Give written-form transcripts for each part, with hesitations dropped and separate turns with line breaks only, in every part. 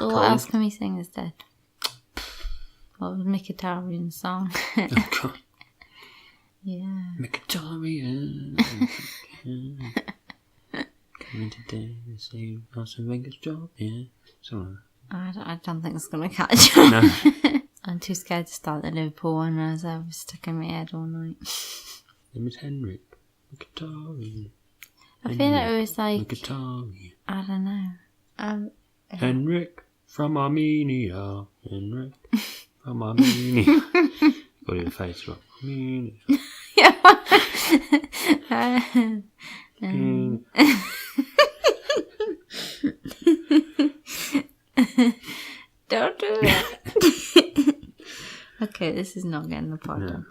What
else can we sing instead? What was Mkhitaryan's song?
Oh, God.
Yeah.
Mkhitaryan. Coming today to save Arsene Wenger's job. Yeah. So,
I don't think it's going to catch on. No. I'm too scared to start the Liverpool one as I was stuck in my head all night.
Name is Henrik Mkhitaryan.
I feel like it was like...
Mkhitaryan.
I don't know.
Henrik from Armenia. Henrik from Armenia. Got your face wrong. Armenia.
Don't do it. Okay, this is not getting the pod done.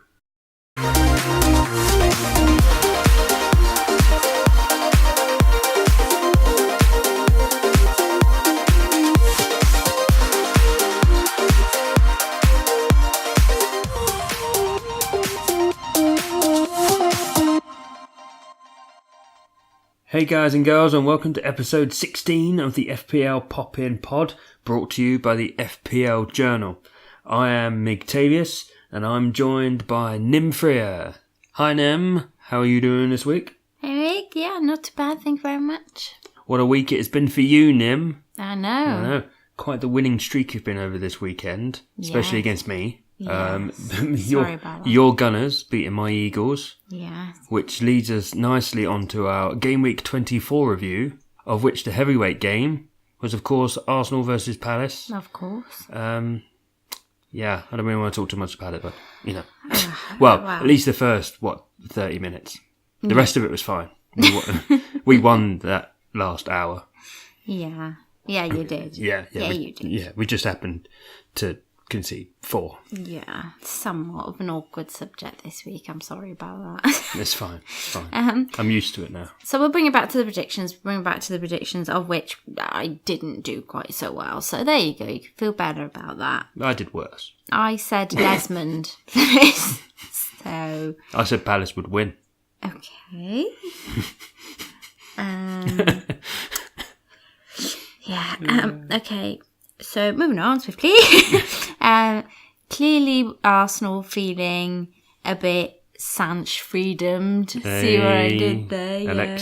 Hey guys and girls, and welcome to episode 16 of the FPL Pop In Pod, brought to you by the FPL Journal. I am Migtavius, and I'm joined by Nim Freer. Hi Nim, how are you doing this week?
Hey Mig, yeah, not too bad, thank you very much.
What a week it has been for you, Nim.
I know.
Quite the winning streak you've been over this weekend, especially against me.
Yes. Sorry about that.
Your Gunners beating my Eagles.
Yeah.
Which leads us nicely onto our Game Week 24 review, of which the heavyweight game was, of course, Arsenal versus Palace.
Of course.
Yeah, I don't really want to talk too much about it, but, you know. Well, at least the first, 30 minutes. The rest of it was fine. We won that last hour.
Yeah. Yeah, you did.
Yeah,
you did.
Yeah, we just happened to concede 4.
Yeah, somewhat of an awkward subject this week. I'm sorry about that.
It's fine. I'm used to it now.
So we'll bring it back to the predictions. Of which I didn't do quite so well. So there you go. You can feel better about that.
I did worse.
I said Desmond for this. So
I said Palace would win.
Okay. Okay. So moving on swiftly. Clearly Arsenal feeling a bit Sanch freedomed. See what I did there?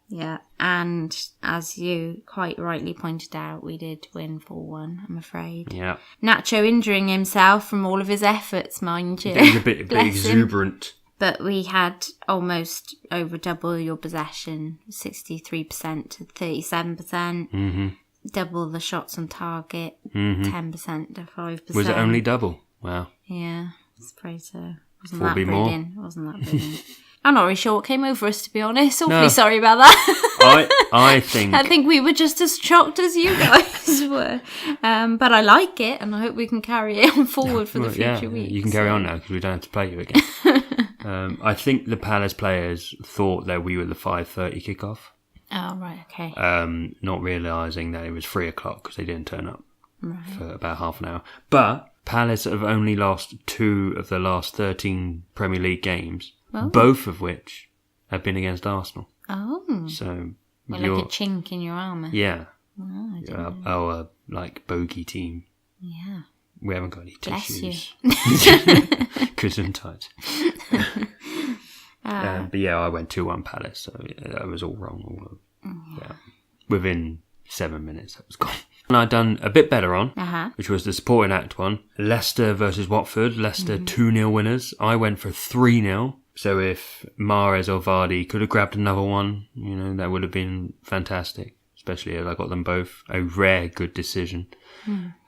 Yeah. And as you quite rightly pointed out, we did win 4-1, I'm afraid.
Yeah.
Nacho injuring himself from all of his efforts, mind you.
He was a bit exuberant.
But we had almost over double your possession, 63% to 37%.
Mm-hmm.
Double the shots on target, 10% to 5%.
Was it only double? Wow.
Yeah, I suppose so. Wasn't
that brilliant?
I'm not really sure what came over us, to be honest. Awfully sorry about that.
I think
we were just as shocked as you guys were. But I like it, and I hope we can carry it on forward for the future weeks.
You can carry on now, because we don't have to play you again. I think the Palace players thought that we were the 5:30 kickoff.
Oh, right, okay.
Not realising that it was 3 o'clock because they didn't turn up for about half an hour. But Palace have only lost 2 of the last 13 Premier League games, both of which have been against Arsenal.
Oh.
So
like a chink in your armour.
Yeah.
Oh,
our bogey team.
Yeah.
We haven't got any tissues. Gesundheit. But yeah, I went 2-1 Palace, so that was all wrong. Within 7 minutes, that was gone. And I'd done a bit better on, which was the supporting act one. Leicester versus Watford. Leicester 2-0 winners. I went for 3-0. So if Mahrez or Vardy could have grabbed another one, that would have been fantastic. Especially as I got them both. A rare good decision.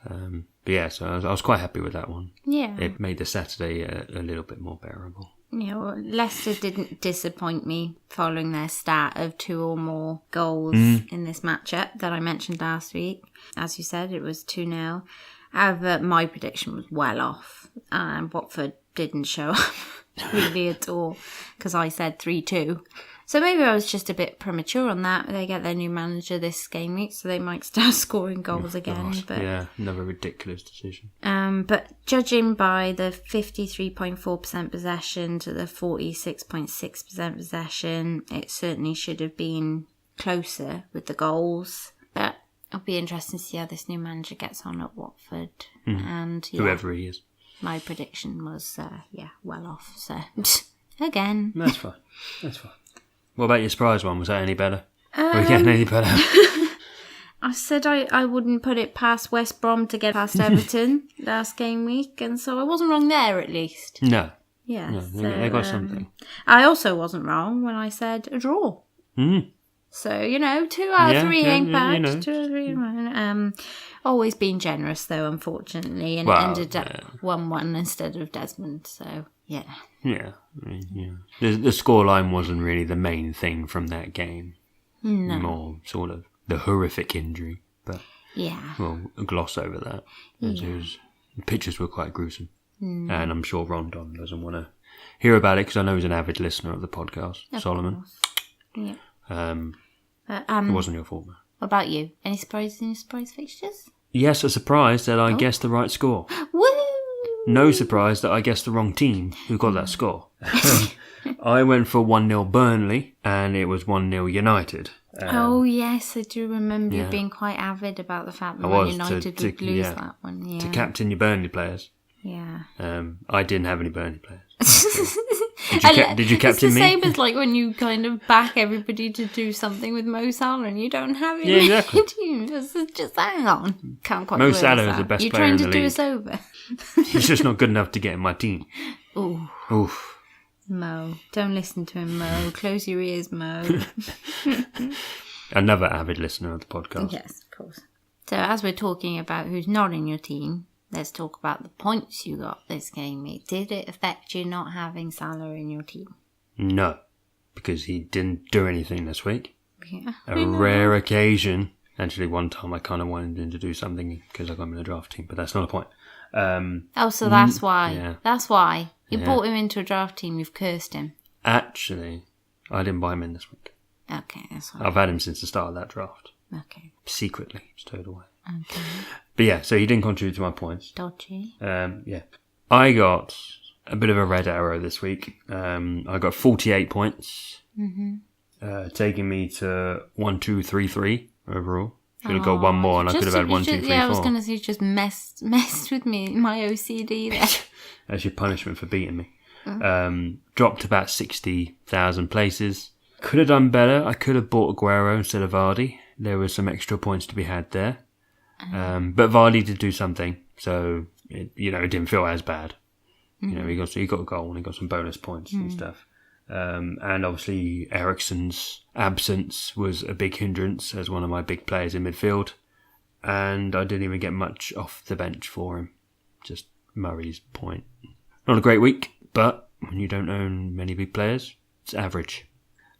But yeah, so I was quite happy with that one. Yeah. It made the Saturday a little bit more bearable.
Yeah, well, Leicester didn't disappoint me following their stat of 2 or more goals in this matchup that I mentioned last week. As you said, it was 2-0. However, my prediction was well off, and Watford didn't show up really at all, because I said 3-2. So maybe I was just a bit premature on that. They get their new manager this game week, so they might start scoring goals again.
But yeah, another ridiculous decision.
But judging by the 53.4% possession to the 46.6% possession, it certainly should have been closer with the goals. But be interesting to see how this new manager gets on at Watford. And
whoever he is.
My prediction was, well off. So, again.
That's fine. What about your surprise one? Was that any better? Are we getting any better?
I said I wouldn't put it past West Brom to get past Everton last game week, and so I wasn't wrong there at least.
No.
Yeah.
No, they got something.
I also wasn't wrong when I said a draw. So, 2 out of 3 ain't bad. 2 out of 3. Always been generous, though, unfortunately. And it ended up 1-1 instead of Desmond. So, yeah.
Yeah. The scoreline wasn't really the main thing from that game.
No.
More sort of the horrific injury. But, we'll gloss over that. The pictures were quite gruesome. And I'm sure Rondon doesn't want to hear about it because I know he's an avid listener of the podcast. Of Solomon.
Course. Yeah.
It wasn't your fault, man.
What about you? Any surprises in your surprise fixtures?
Yes, a surprise that I guessed the right score.
Woo!
No surprise that I guessed the wrong team who got that score. I went for 1-0 Burnley and it was 1-0 United.
Oh, yes, I do remember you being quite avid about the fact that United would lose that one. Yeah.
To captain your Burnley players.
Yeah.
I didn't have any Burnley players. Did you captain me?
It's the same as like when you kind of back everybody to do something with Mo Salah and you don't have him in your team. Just hang on. Can't quite
Mo Salah is the best player in the league.
You're trying to do us over.
He's just not good enough to get in my team.
Oof. Mo. Don't listen to him, Mo. Close your ears, Mo.
Another avid listener of the podcast.
Yes, of course. So as we're talking about who's not in your team, let's talk about the points you got this game week. Did it affect you not having Salah in your team?
No, because he didn't do anything this week.
Yeah.
A rare occasion. Actually, one time I kind of wanted him to do something because I got him in a draft team, but that's not a point.
So that's why.
Yeah.
That's why. You brought him into a draft team, you've cursed him.
Actually, I didn't buy him in this week.
Okay, that's fine.
I've had him since the start of that draft.
Okay.
Secretly, stowed away.
Okay.
But yeah, so he didn't contribute to my points.
Dodgy.
Yeah. I got a bit of a red arrow this week. I got 48 points. Taking me to 1, 2, 3, 3 overall. Should have got one more and I could have had 1, 2, 3, 4.
Yeah, I was going to say you just messed with me, my OCD there.
That's your punishment for beating me. Dropped about 60,000 places. Could have done better. I could have bought Aguero instead of Vardy. There were some extra points to be had there. But Vardy did do something. So, it didn't feel as bad. He got a goal and he got some bonus points and stuff. And obviously Eriksen's absence was a big hindrance as one of my big players in midfield. And I didn't even get much off the bench for him. Just Murray's point. Not a great week, but when you don't own many big players, it's average.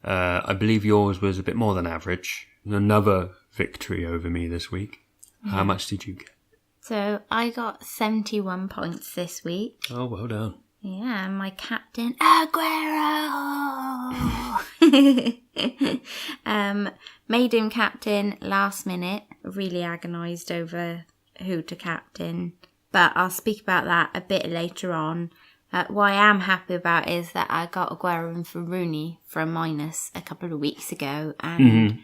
I believe yours was a bit more than average. Another victory over me this week. Yeah. How much did you get?
So I got 71 points this week.
Oh, well done.
Yeah, my captain, Aguero! Made him captain last minute. Really agonised over who to captain. But I'll speak about that a bit later on. What I am happy about is that I got Aguero in for Rooney for a minus a couple of weeks ago. And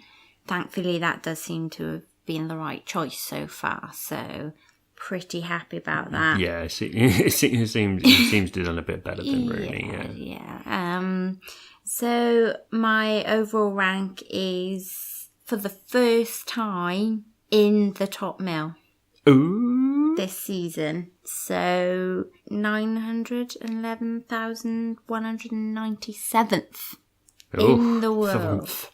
thankfully that does seem to have been the right choice so far. So pretty happy about that.
Yeah, it seems to have done a bit better than Rooney.
Yeah. So my overall rank is, for the first time, in the top mill.
Ooh.
This season. So 911,197th in the world. 7th.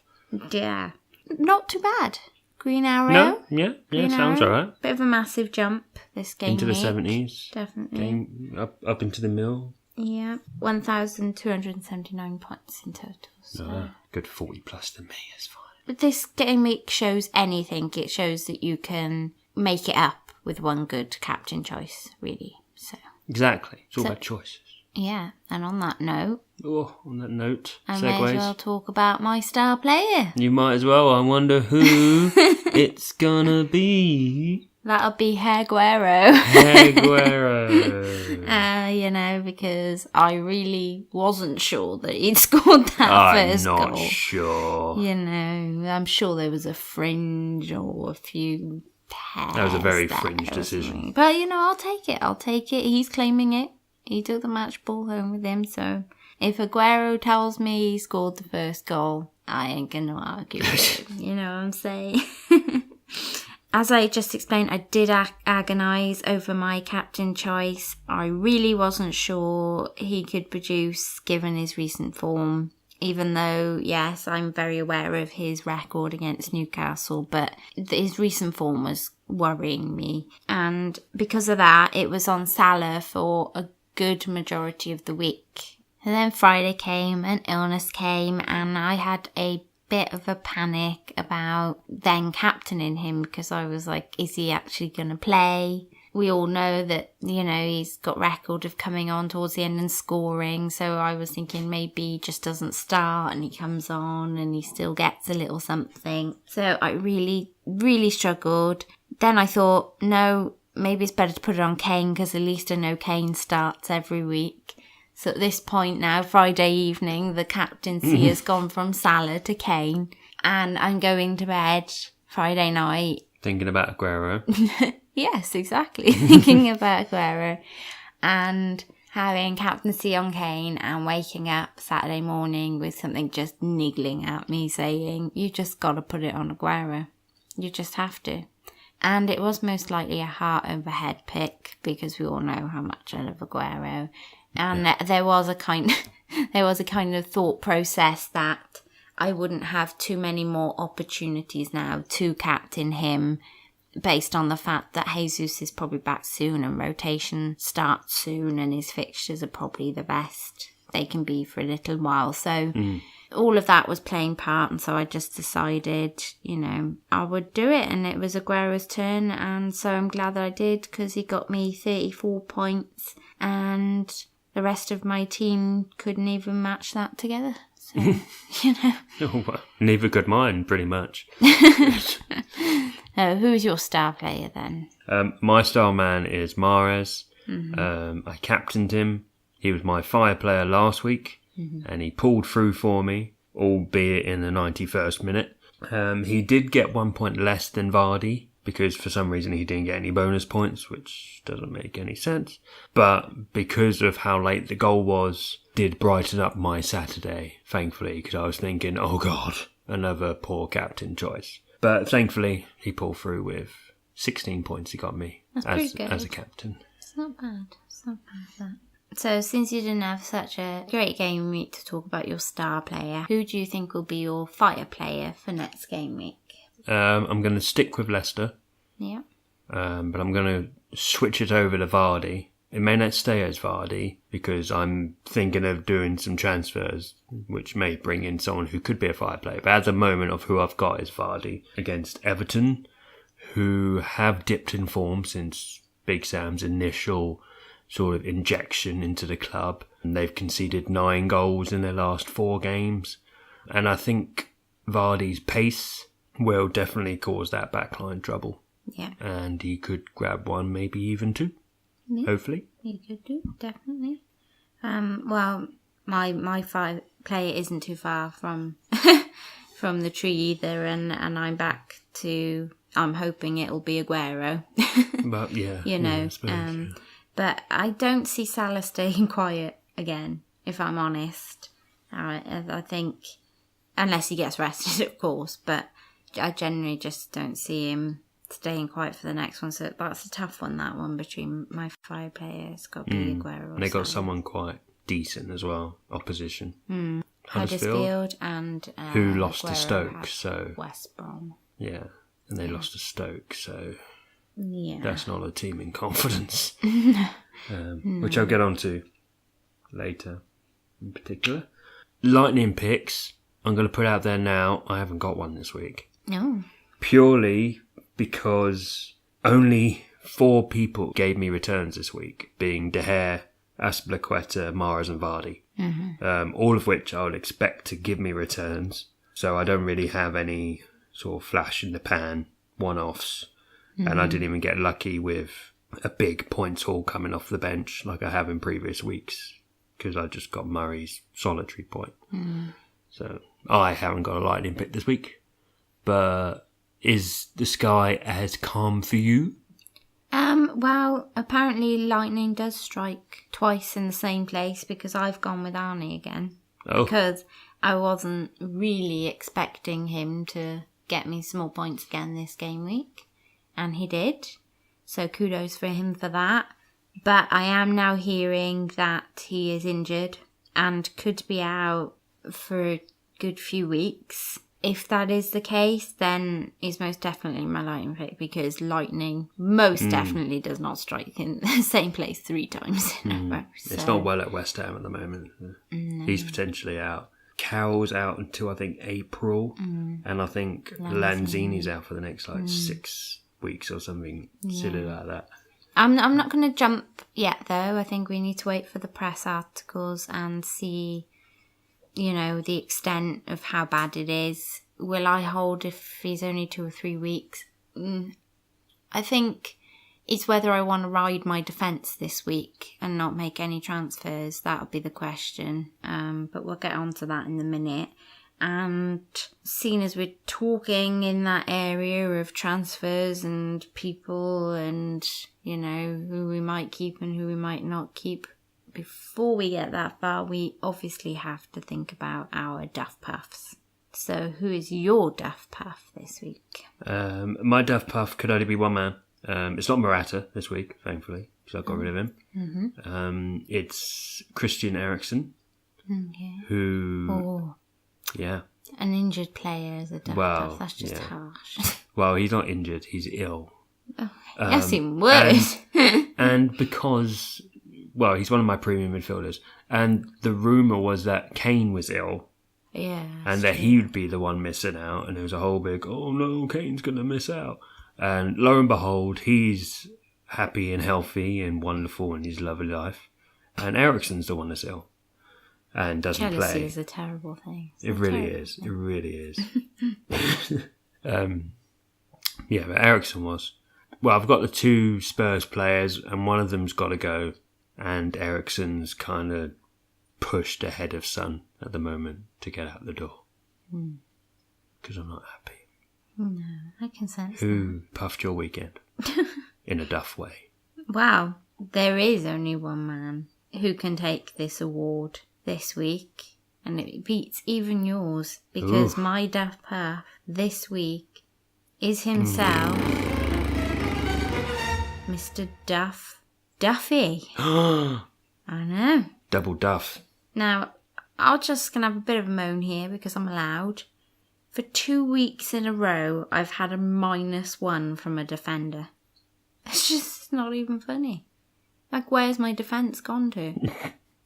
Yeah. Not too bad. Green Arrow.
No, yeah, sounds alright.
Bit of a massive jump this game.
Into the 70s.
Definitely.
Up into the mill.
Yeah. 1,279 points in total. So.
Good 40 plus to me, it's fine.
But this game week shows anything. It shows that you can make it up with one good captain choice, really. So
exactly. It's all about choices.
Yeah, and on that note...
on that note,
I may as well talk about my star player.
You might as well. I wonder who it's gonna be.
That'll be HAIRGUERROOO.
HAIRGUERROOO.
Because I really wasn't sure that he'd scored that first goal.
I'm not sure.
I'm sure there was a fringe or a few tests.
That was a very fringe decision.
But, I'll take it. He's claiming it. He took the match ball home with him, so if Aguero tells me he scored the first goal, I ain't going to argue with it. You know what I'm saying? As I just explained, I did agonise over my captain choice. I really wasn't sure he could produce given his recent form. Even though, yes, I'm very aware of his record against Newcastle, but his recent form was worrying me. And because of that, it was on Salah for a good majority of the week. And then Friday came and illness came, and I had a bit of a panic about then captaining him because I was like, is he actually going to play? We all know that, he's got record of coming on towards the end and scoring. So I was thinking maybe he just doesn't start and he comes on and he still gets a little something. So I really, really struggled. Then I thought, no, maybe it's better to put it on Kane because at least I know Kane starts every week. So at this point now, Friday evening, the captaincy has gone from Salah to Kane. And I'm going to bed Friday night.
Thinking about Aguero.
Yes, exactly. Thinking about Aguero. And having captaincy on Kane and waking up Saturday morning with something just niggling at me saying, you just got to put it on Aguero. You just have to. And it was most likely a heart over head pick because we all know how much I love Aguero. And there was a kind of thought process that I wouldn't have too many more opportunities now to captain him based on the fact that Jesus is probably back soon and rotation starts soon and his fixtures are probably the best they can be for a little while. So all of that was playing part, and so I just decided, I would do it, and it was Aguero's turn, and so I'm glad that I did because he got me 34 points and the rest of my team couldn't even match that together. So,
Oh, well, neither could mine, pretty much.
Who's your star player then?
My star man is Mahrez. I captained him. He was my fire player last week, and he pulled through for me, albeit in the 91st minute. He did get 1 point less than Vardy, because for some reason he didn't get any bonus points, which doesn't make any sense. But because of how late the goal was, did brighten up my Saturday, thankfully, because I was thinking, oh God, another poor captain choice. But thankfully, he pulled through with 16 points he got me as a captain.
It's not bad. That. So since you didn't have such a great game week to talk about your star player, who do you think will be your fire player for next game week?
I'm going to stick with Leicester.
Yeah.
But I'm going to switch it over to Vardy. It may not stay as Vardy because I'm thinking of doing some transfers which may bring in someone who could be a fire player. But at the moment of who I've got is Vardy against Everton, who have dipped in form since Big Sam's initial sort of injection into the club. And they've conceded 9 goals in their last 4 games. And I think Vardy's pace will definitely cause that backline trouble.
Yeah.
And he could grab 1, maybe even 2. Yeah, hopefully.
He could do, definitely. Well, my fire player isn't too far from from the tree either, and I'm back to, I'm hoping it'll be Aguero.
But yeah.
But I don't see Salah staying quiet again, if I'm honest. I think, unless he gets rested, of course, but I generally just don't see him staying quiet for the next one. So that's a tough one, that one, between my 5 players. It's got to be Aguero or
They got
Salah.
someone quite decent as well, opposition.
Huddersfield and
who lost
Aguero
to Stoke, so
West Brom.
Yeah, and they lost to Stoke, so
yeah,
that's not a team in confidence. Which I'll get onto later in particular. Lightning picks, I'm going to put out there now. I haven't got one this week.
No.
Purely because only 4 people gave me returns this week, being De Gea, Azpilicueta, Mahrez and Vardy. All of which I would expect to give me returns. So I don't really have any sort of flash in the pan one-offs. And I didn't even get lucky with a big points haul coming off the bench like I have in previous weeks, because I just got Murray's solitary point. So I haven't got a lightning pick this week. But is the sky as calm for you?
Well, apparently lightning does strike twice in the same place, because I've gone with Arnie again.
Oh.
Because I wasn't really expecting him to get me small points again this game week. And he did. So kudos for him for that. But I am now hearing that he is injured and could be out for a good few weeks. If that is the case, then he's most definitely my lightning pick, because lightning most definitely does not strike in the same place 3 times in a row. So.
It's not well at West Ham at the moment. No. He's potentially out. Carroll's out until I think April, and I think Lanzini's out for the next 6 weeks or something silly like that.
I'm not going to jump yet though. I think we need to wait for the press articles and see, the extent of how bad it is. Will I hold if he's only 2 or 3 weeks? I think it's whether I want to ride my defence this week and not make any transfers. That'll be the question. But we'll get on to that in a minute. And seeing as we're talking in that area of transfers and people and, who we might keep and who we might not keep, before we get that far, we obviously have to think about our Duff Puffs. So who is your Duff Puff this week?
My Duff Puff could only be one man. It's not Morata this week, thankfully, because I got rid of him. It's Christian Eriksen, who... Yeah.
An injured player as a Duff Puff. That's just harsh.
Well, he's not injured. He's ill.
Oh, that's even worse.
And because... Well, he's one of my premium midfielders. And the rumour was that Kane was ill.
Yeah.
And that he would be the one missing out. And there was a whole big, oh no, Kane's going to miss out. And lo and behold, he's happy and healthy and wonderful in his lovely life. And Eriksen's the one that's ill. And doesn't play.
Jealousy is a terrible thing.
It really is. It really is. But Eriksen was. Well, I've got the 2 Spurs players, and one of them's got to go. And Eriksen's kind of pushed ahead of Son at the moment to get out the door. Because I'm not happy.
No, I can sense
Who puffed your weekend? In a Duff way.
Wow. There is only one man who can take this award this week, and it beats even yours, because my Duff Puff this week is himself, Mr. Duffy. I know.
Double Duff.
Now, I'm just going to have a bit of a moan here because I'm allowed. For 2 weeks in a row, I've had a -1 from a defender. It's just not even funny. Like, where's my defence gone to?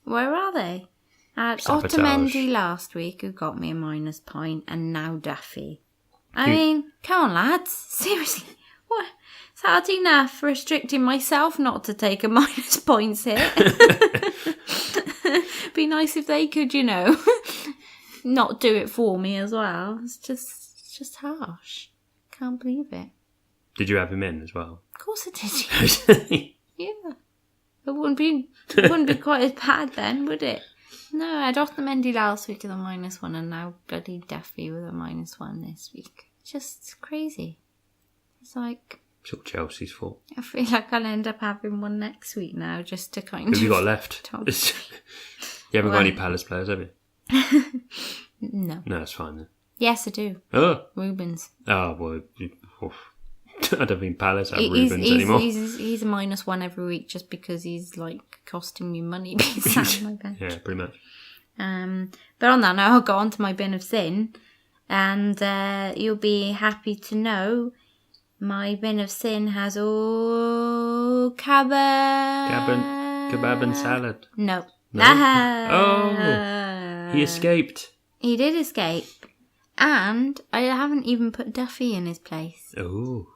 Where are they? I had Otamendi last week, who got me a -point, and now Duffy. I mean, come on, lads. Seriously. What? It's hard enough restricting myself not to take a -points hit. Be nice if they could, not do it for me as well. It's just harsh. Can't believe it.
Did you have him in as well?
Of course I did. Yeah. It wouldn't be quite as bad then, would it? No, I had Otamendi last week with a -1, and now bloody Duffy with a -1 this week. Just crazy. It's like...
It's all Chelsea's fault.
I feel like I'll end up having one next week now, just to kind of...
Who have you got left? You haven't got any Palace players, have you?
No.
No, that's fine then.
Yes, I do.
Oh.
Rubens.
Oh, well... I don't think Palace have Rubens anymore.
He's a -1 every week just because he's like costing me money being sat on my bench.
Yeah, pretty much.
But on that note, I'll go on to my bin of sin, and you'll be happy to know my bin of sin has all kebab and salad.
No. Oh, he escaped.
He did escape, and I haven't even put Duffy in his place.
Oh.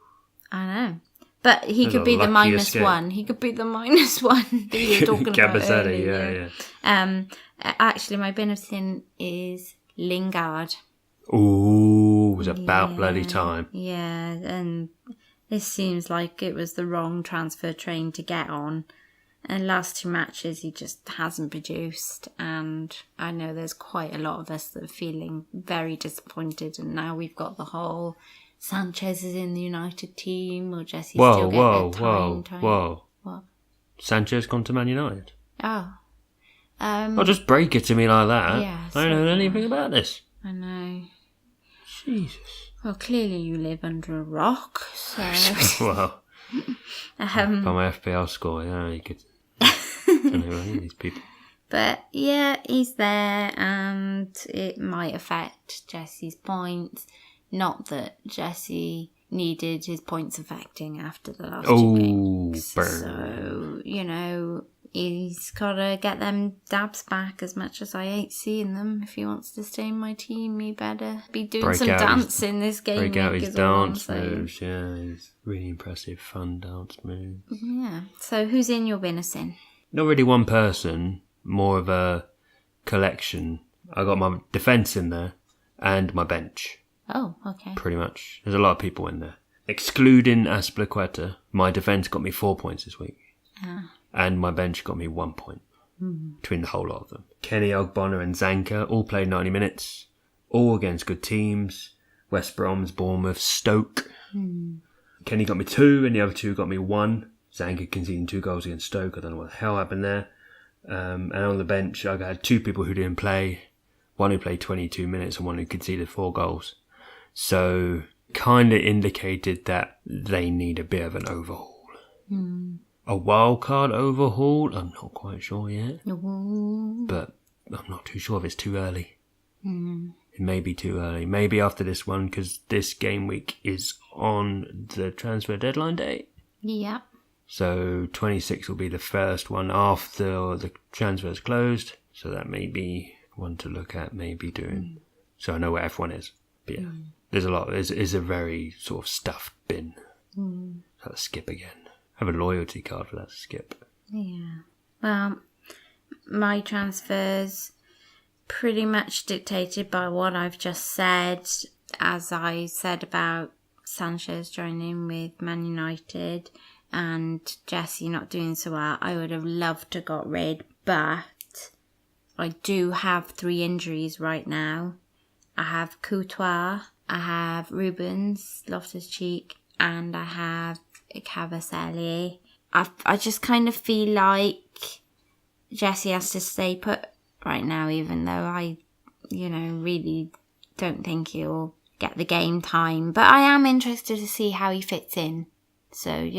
I know. But he could be the -1. He could be the -1 that you were talking about earlier. Yeah. Actually, my bin of sin is Lingard.
Ooh, it was about bloody time.
Yeah, and This seems like it was the wrong transfer train to get on. And last 2 matches, he just hasn't produced. And I know there's quite a lot of us that are feeling very disappointed. And now we've got the whole Sanchez is in the United team. Or Jesse still get a time.
Whoa.
What?
Sanchez gone to Man United?
Oh.
I'll just break it to me like that.
Yeah,
I don't know anything about this.
I know.
Jesus.
Well, clearly you live under a rock, so...
Well, by my FPL score, yeah, you could... I don't know any of these people.
But, yeah, he's there, and it might affect Jesse's points. Not that Jesse needed his points affecting after the last 2 picks.
Burn.
So, he's got to get them dabs back. As much as I hate seeing them, if he wants to stay in my team, he better be doing some dancing this game.
Break out his dance moves, yeah. He's really impressive, fun dance moves.
Yeah. So who's in your winner, Sin?
Not really one person, more of a collection. I got my defence in there and my bench.
Oh, okay.
Pretty much. There's a lot of people in there. Excluding Aspliqueta, my defence got me 4 points this week. And my bench got me 1 point between the whole lot of them. Kenny, Ogbonna and Zanka all played 90 minutes, all against good teams. West Brom's, Bournemouth, Stoke. Kenny got me 2 and the other 2 got me 1. Zanka conceding 2 goals against Stoke. I don't know what the hell happened there. And on the bench, I had 2 people who didn't play. One who played 22 minutes and one who conceded 4 goals. So, kind of indicated that they need a bit of an overhaul. A wildcard overhaul? I'm not quite sure yet. But I'm not too sure if it's too early. It may be too early. Maybe after this one, because this game week is on the transfer deadline day.
Yeah.
So 26 will be the first one after the transfer's closed. So that may be one to look at, maybe doing. So I know where F1 is. But yeah, there's a lot. It's a very sort of stuffed bin. I'll skip again. Have a loyalty card for that skip.
Yeah. Well, my transfers pretty much dictated by what I've just said. As I said about Sanchez joining with Man United and Jesse not doing so well, I would have loved to got rid, but I do have 3 injuries right now. I have Courtois, I have Rubens, Loftus-Cheek, and I have Cavaselli. I just kind of feel like Jesse has to stay put right now, even though I, really don't think he'll get the game time. But I am interested to see how he fits in. So,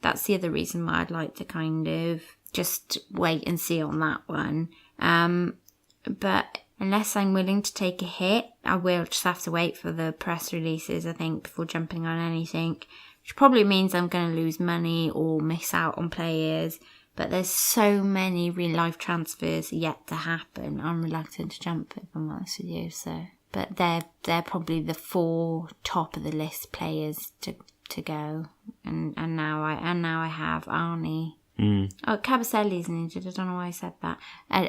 that's the other reason why I'd like to kind of just wait and see on that one. But unless I'm willing to take a hit, I will just have to wait for the press releases, I think, before jumping on anything. Which probably means I'm going to lose money or miss out on players. But there's so many real-life transfers yet to happen. I'm reluctant to jump, if I'm honest with you. So, but they're probably the 4 top of the list players to go. And now I have Arnie. Oh, Cabaselli's injured. I don't know why I said that.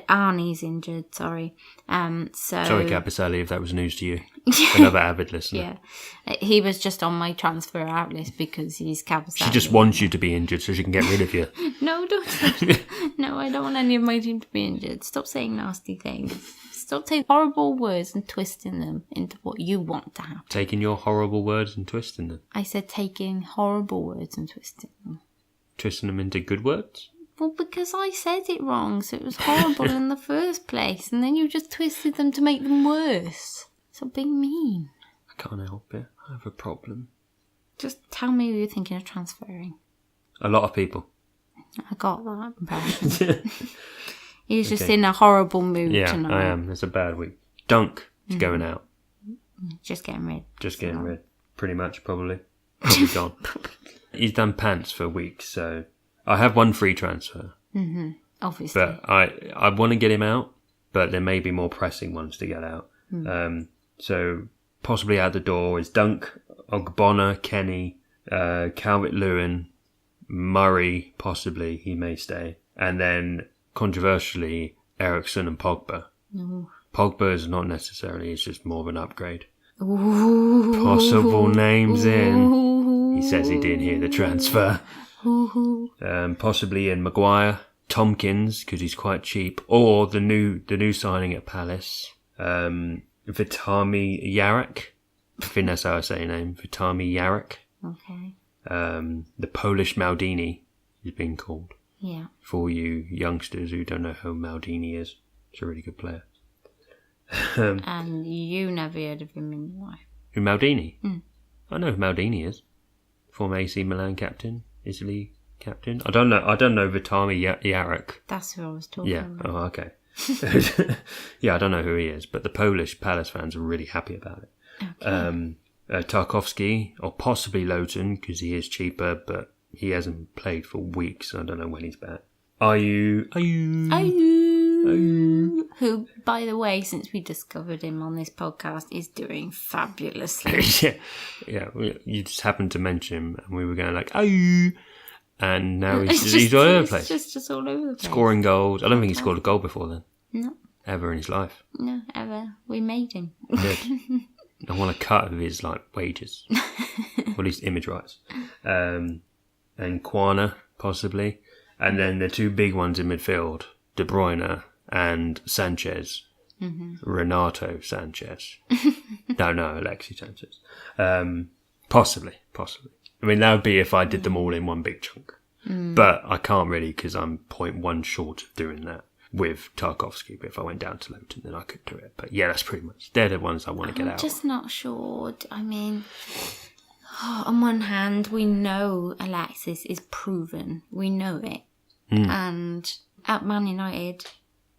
Arnie's injured, sorry.
Sorry, Cabaselli, if that was news to you. Another avid listener.
Yeah. He was just on my transfer out list because he's Cabaselli.
She just wants you to be injured so she can get rid of you.
No, don't. No, I don't want any of my team to be injured. Stop saying nasty things. Stop saying horrible words and twisting them into what you want to happen.
Taking your horrible words and twisting them.
I said taking horrible words and twisting them.
Twisting them into good words?
Well, because I said it wrong, so it was horrible in the first place, and then you just twisted them to make them worse. Stop being mean.
I can't help it. I have a problem.
Just tell me who you're thinking of transferring.
A lot of people.
I got that impression. He's just in a horrible mood tonight.
Yeah, I am. It's a bad week. Dunk is going out.
Just getting rid.
Just getting rid. Pretty much, probably. Probably gone. He's done pants for weeks, so I have 1 free transfer.
Obviously.
But I want to get him out, but there may be more pressing ones to get out. So possibly out the door is Dunk, Ogbonna, Kenny, Calvert-Lewin, Murray, possibly, he may stay. And then, controversially, Eriksen and Pogba. Pogba is not necessarily, it's just more of an upgrade. Possible names in. He says he didn't hear the transfer. Possibly in Maguire, Tompkins, because he's quite cheap, or the new signing at Palace, Vitami Jarek. I think that's how I say your name, Vitami Jarek.
Okay.
The Polish Maldini is being called.
Yeah.
For you youngsters who don't know who Maldini is, it's a really good player.
And you never heard of him in your life.
Who, Maldini? I know who Maldini is. Former AC Milan captain, Italy captain. I don't know Vitami Jarek.
That's who I was talking about.
Oh, okay. Yeah, I don't know who he is, but the Polish Palace fans are really happy about it. Okay. Tarkowski, or possibly Lowton, because he is cheaper, but he hasn't played for weeks. I don't know when he's back. Ayew.
Who, by the way, since we discovered him on this podcast, is doing fabulously.
yeah. You just happened to mention him, and we were going like, Ayew. And now he's all over the place.
Just all over the place.
Scoring goals. I don't think he scored a goal before then.
No.
Ever in his life.
No, ever. We made him.
Good. I want a cut of his wages. Or at least image rights. And Quana, possibly. And then the two big ones in midfield, De Bruyne and Sanchez. Mm-hmm. Renato Sanchez. no, Alexis Sanchez. Possibly. I mean, that would be if I did them all in one big chunk. But I can't really, because I'm 0.1 short of doing that with Tarkowski. But if I went down to Lowton, then I could do it. But yeah, that's pretty much. They're the ones I want to get out.
I'm just not sure. I mean, on one hand, we know Alexis is proven. We know it. And at Man United,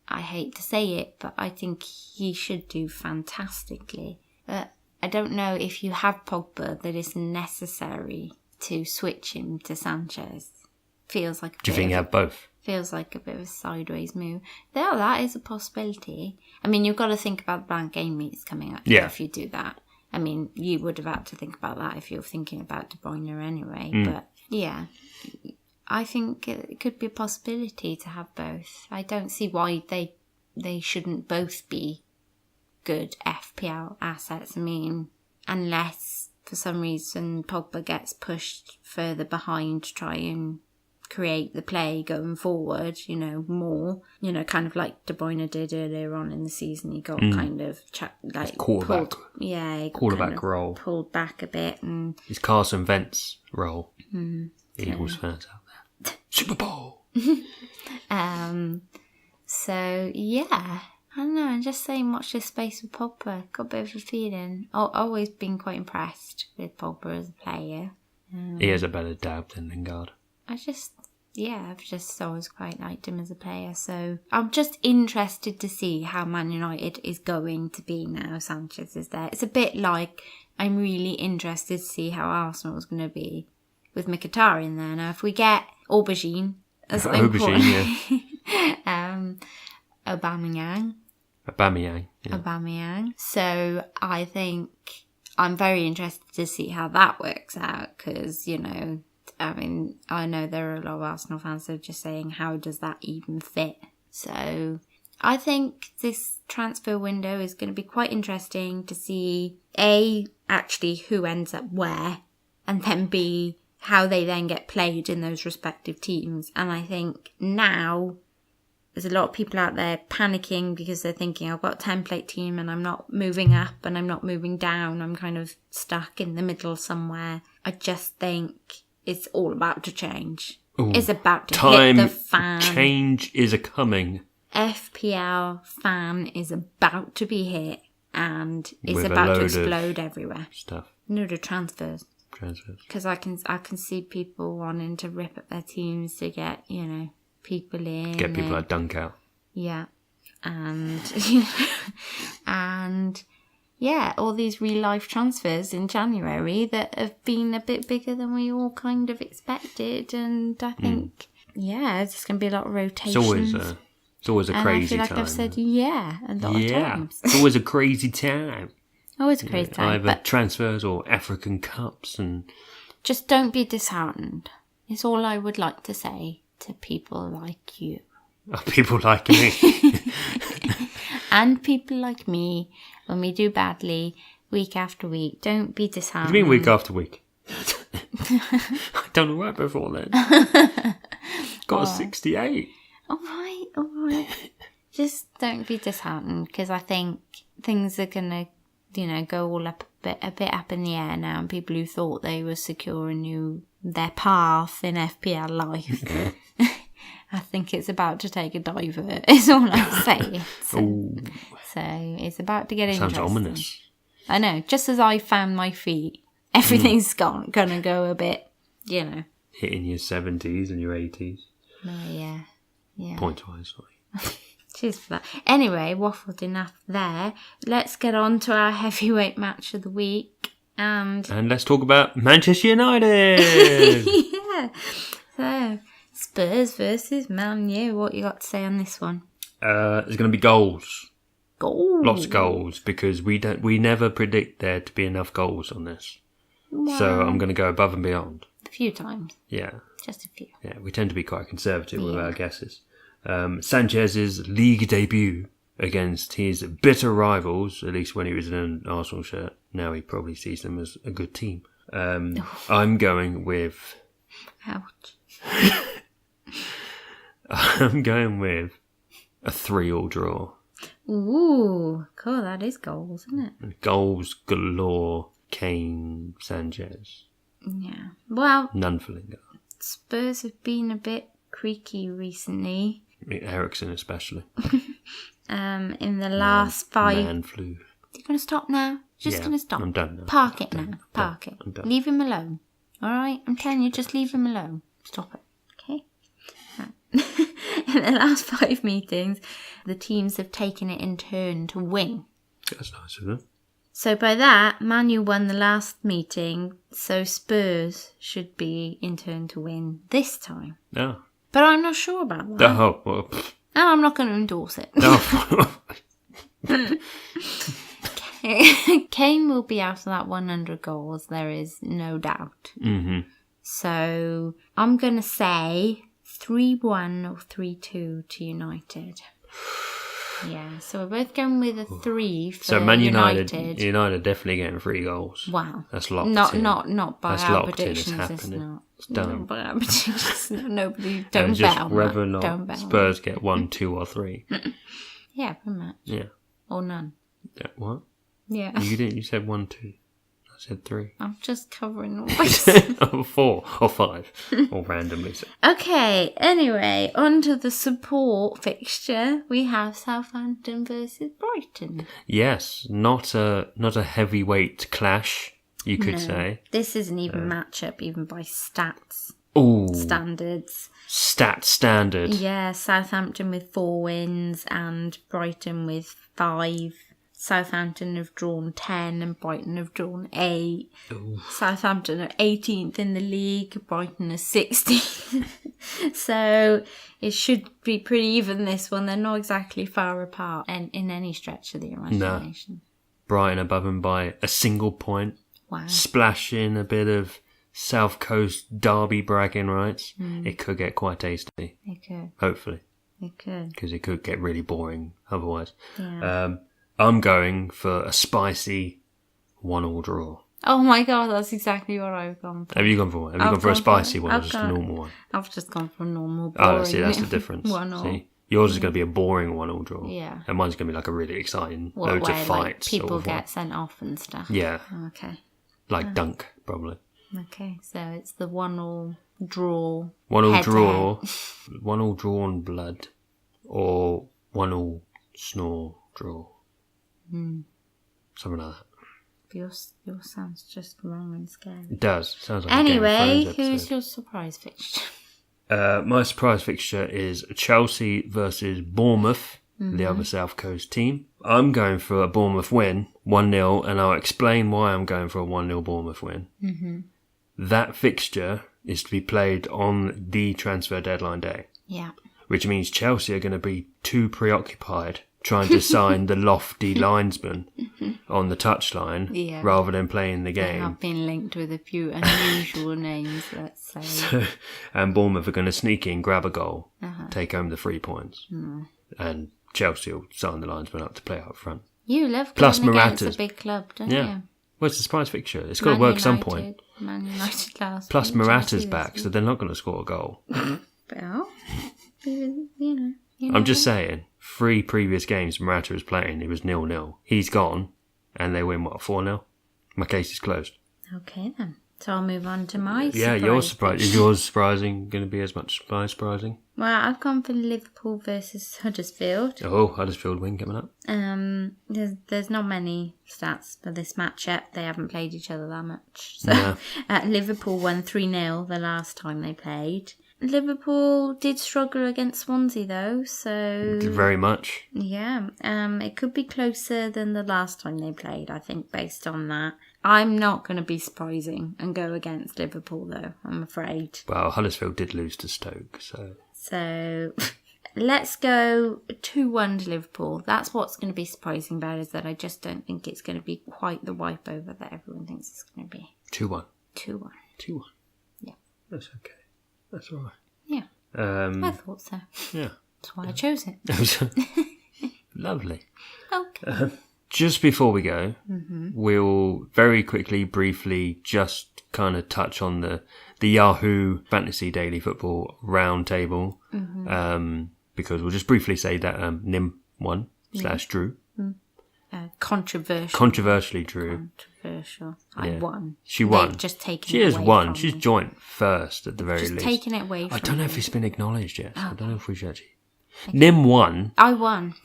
I hate to say it, but I think he should do fantastically. But I don't know if you have Pogba that it's necessary to switch him to Sanchez. Feels like.
Do you think you have both?
Feels like a bit of a sideways move. Though that is a possibility. I mean, you've got to think about the blank game weeks coming up. Yeah. If you do that. I mean, you would have had to think about that if you're thinking about De Bruyne anyway. But yeah, I think it could be a possibility to have both. I don't see why they shouldn't both be good FPL assets. I mean, unless for some reason Pogba gets pushed further behind to try and create the play going forward, more, kind of like De Bruyne did earlier on in the season. He got kind of
quarterback. Quarterback role.
Pulled back a bit. And
his Carson Wentz role. Eagles fans out there. Super Bowl.
So, yeah. I don't know, I'm just saying watch this space with Pogba. Got a bit of a feeling. I've always been quite impressed with Pogba as a player.
He has a better dab than Lingard.
I've just always quite liked him as a player. So I'm just interested to see how Man United is going to be now Sanchez is there. It's a bit like I'm really interested to see how Arsenal is going to be with Mkhitaryan there. Now, if we get Aubergine as Aubameyang. So I think I'm very interested to see how that works out because, I mean, I know there are a lot of Arsenal fans that are just saying, how does that even fit? So I think this transfer window is going to be quite interesting to see, A, actually who ends up where, and then B, how they then get played in those respective teams. And I think now there's a lot of people out there panicking because they're thinking, I've got a template team and I'm not moving up and I'm not moving down. I'm kind of stuck in the middle somewhere. I just think it's all about to change.
Ooh,
it's about to hit the fan.
Change is a-coming.
FPL fan is about to be hit and it's about to explode everywhere.
Stuff.
No, the transfers. Because I can see people wanting to rip up their teams to get, people in.
Get people like Dunk out.
Yeah. And, and yeah, all these real life transfers in January that have been a bit bigger than we all kind of expected. And I think, it's going to be a lot of rotations.
It's always a crazy time.
I feel like I've said a lot of times.
It's always a crazy time.
Always a crazy time.
Either transfers or African Cups and...
Just don't be disheartened. It's all I would like to say to people like you.
People like me.
And people like me, when we do badly week after week, don't be disheartened.
What do you mean week after week? I done all right before then. Got a 68.
All right. Just don't be disheartened, because I think things are going to, go all up a bit up in the air now, and people who thought they were secure and knew their path in FPL life. I think it's about to take a divert, is all I'm saying. So it's about to get interesting.
Sounds ominous.
I know. Just as I found my feet, everything's gonna go a bit,
Hitting your 70s and your 80s.
Oh, yeah.
Point-wise, sorry.
Cheers for that. Anyway, waffled enough there. Let's get on to our heavyweight match of the week. And
let's talk about Manchester United.
Yeah. So, Spurs versus Man U. What you got to say on this one?
There's going to be goals.
Goals.
Lots of goals, because we never predict there to be enough goals on this. Wow. So I'm going to go above and beyond.
A few times.
Yeah.
Just a few.
Yeah, we tend to be quite conservative with our guesses. Sanchez's league debut against his bitter rivals, at least when he was in an Arsenal shirt. Now he probably sees them as a good team. I'm going with...
Ouch.
I'm going with a 3-3 draw.
Ooh, cool. That is goals, isn't it?
Goals galore. Kane, Sanchez.
Yeah. Well,
none for Lingard.
Spurs have been a bit creaky recently.
Eriksen especially.
In the last 5...
Man flu.
You're going to stop now? Just going to stop?
I'm done now.
Park it now. Park it.
I'm done.
Leave him alone. Alright? I'm telling you, just leave him alone. Stop it. Okay? Right. In the last 5 meetings, the teams have taken it in turn to win.
That's nice of them.
So by that, Man U won the last meeting, so Spurs should be in turn to win this time.
No.
But I'm not sure about that.
And
I'm not going to endorse it.
No.
Kane will be out of that 100 goals, there is no doubt.
Mm-hmm.
So I'm going to say 3-1 or 3-2 to United. Yeah, so we're both going with a 3 for
so Man
United.
United definitely getting 3 goals.
Wow.
That's locked in.
Not by
That's
our
locked in.
predictions.
It's happening.
Not.
It's done.
Not by our predictions. Nobody, don't
just
bet on
whether or
that.
not
Don't bet
Spurs get 1, 2 or 3.
Yeah, pretty much.
Yeah.
Or none.
Yeah. What?
Yeah.
You didn't. You said 1, 2. I said 3.
I'm just covering all bases.
Or 4 or 5 or randomly. So.
Okay, anyway, on to the support fixture. We have Southampton versus Brighton.
Yes, not a heavyweight clash, you could say.
This isn't even matchup, even by stats.
Ooh.
Standards.
Stat standard.
Yeah, Southampton with 4 wins and Brighton with 5. Southampton have drawn 10 and Brighton have drawn 8.
Ooh.
Southampton are 18th in the league, Brighton are 16th. So it should be pretty even, this one. They're not exactly far apart in any stretch of the imagination.
No. Brighton above them by a single point.
Wow.
Splash in a bit of South Coast derby bragging rights. It could get quite tasty.
It could.
Hopefully.
It could.
Because it could get really boring otherwise.
Yeah.
I'm going for a spicy 1-1 draw.
Oh my god, that's exactly what I've gone for.
Have you gone for one? Have you gone for a spicy one or just a normal one?
I've just gone for a normal, boring.
Oh, see, that's the difference.
1-1.
See, yours is going to be a boring 1-1 draw.
Yeah.
And mine's going to be like a really exciting, loads of fights.
Like people
sort of
get
one.
sent off and stuff.
Yeah.
Okay.
Like Dunk, probably.
Okay, so it's the 1-1 draw.
1-1 draw. 1-1 draw on blood. Or 1-1 snore draw. Something like that.
Yours sounds just wrong and scary.
It does. Sounds like
anyway,
a Game of Thrones
who's
episode.
your surprise fixture?
My surprise fixture is Chelsea versus Bournemouth, the other South Coast team. I'm going for a Bournemouth win, 1-0, and I'll explain why I'm going for a 1-0 Bournemouth win. Mm-hmm. That fixture is to be played on the transfer deadline day.
Yeah.
Which means Chelsea are going to be too preoccupied trying to sign the lofty linesman on the touchline rather than playing the game.
I've been linked with a few unusual names, let's say.
And Bournemouth are going to sneak in, grab a goal, take home the 3 points. And Chelsea will sign the linesman up to play up front.
You love
Plus
going against
Morata's.
a big club, don't you?
Where's the surprise fixture? It's got to work at some point.
Man United last
Plus
week,
Morata's back, so they're not going to score a goal.
Well, you know.
I'm just saying, 3 previous games Morata was playing, it was 0-0. He's gone, and they win, 4-0? My case is closed.
Okay, then. So I'll move on to my
Yeah, you're surprised. Is yours surprising going to be as much surprising?
Well, I've gone for Liverpool versus Huddersfield.
Oh, Huddersfield win coming up.
There's not many stats for this match yet. They haven't played each other that much. So Liverpool won 3-0 the last time they played. Liverpool did struggle against Swansea though, so...
Very much.
Yeah, it could be closer than the last time they played, I think, based on that. I'm not going to be surprising and go against Liverpool though, I'm afraid.
Well, Huddersfield did lose to Stoke, so...
So, let's go 2-1 to Liverpool. That's what's going to be surprising about it, is that I just don't think it's going to be quite the wipe over that everyone thinks it's going to be.
2-1.
2-1.
2-1.
Yeah.
That's okay. That's all right.
Yeah. I thought so.
Yeah.
That's why I chose it.
Lovely.
Okay.
Just before we go, we'll very quickly, briefly, just kind of touch on the Yahoo Fantasy Daily Football Roundtable, because we'll just briefly say that Nim won / drew. Controversially drew.
Controversial. I won.
She won.
They've just taken
she
it
has
away
won.
from
She's
me.
joined first at the very
Just
least.
taken it away from
I don't know
me.
if it's been acknowledged yet. So I don't know if we should actually.
Okay.
Nim won.
I won.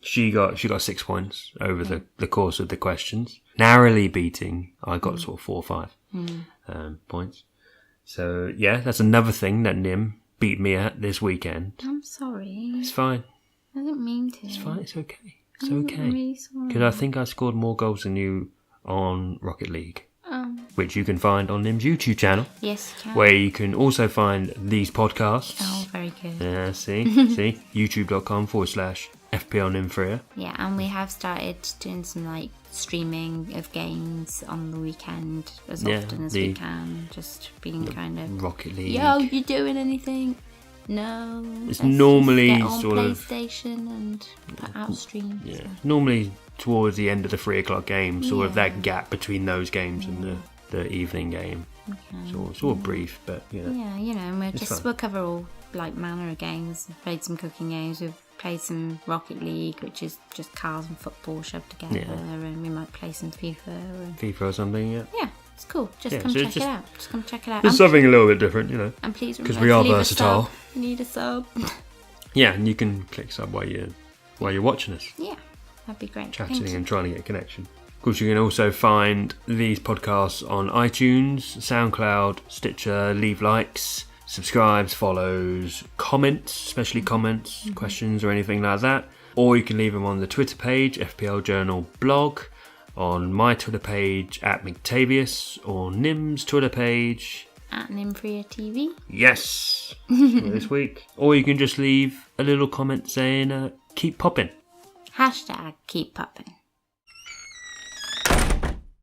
She got 6 points over the course of the questions, narrowly beating. I got sort of 4 or 5 points. So yeah, that's another thing that Nim beat me at this weekend.
I'm sorry.
It's fine.
I didn't mean to.
It's fine. It's okay. It's
I'm
okay.
really sorry.
Because I think I scored more goals than you on Rocket League, which you can find on Nim's YouTube channel.
Yes, you can.
Where you can also find these podcasts.
Oh, very good.
Yeah, see, youtube.com/FPL Nimfria.
Yeah, and we have started doing some like streaming of games on the weekend as often as we can. Just being kind of
Rocket League.
Yo, you doing anything? No.
It's normally
just get on
sort of
PlayStation and put out streams.
Yeah,
So.
normally towards the end of the 3 o'clock game, sort of that gap between those games and the evening game.
Okay.
Sort of brief, but you know.
Yeah, you know, and we'll cover all like manner of games. We've played some cooking games. We've played some Rocket League, which is just cars and football shoved together, and we might play some FIFA
or something. Yeah.
It's cool. Just come check it out. Just come check it out.
It's something a little bit different, you know.
And please remember,
because we are versatile.
You need a sub.
Yeah, and you can click sub while you're watching us.
Yeah, that'd be great.
Chatting and trying to get a connection. Of course, you can also find these podcasts on iTunes, SoundCloud, Stitcher. Leave likes, subscribes, follows, comments, especially comments, questions or anything like that. Or you can leave them on the Twitter page, FPL Journal blog, on my Twitter page at McTavius, or Nim's Twitter page
at Nimfria TV.
Yes, this week. Or you can just leave a little comment saying, keep popping.
# keep popping.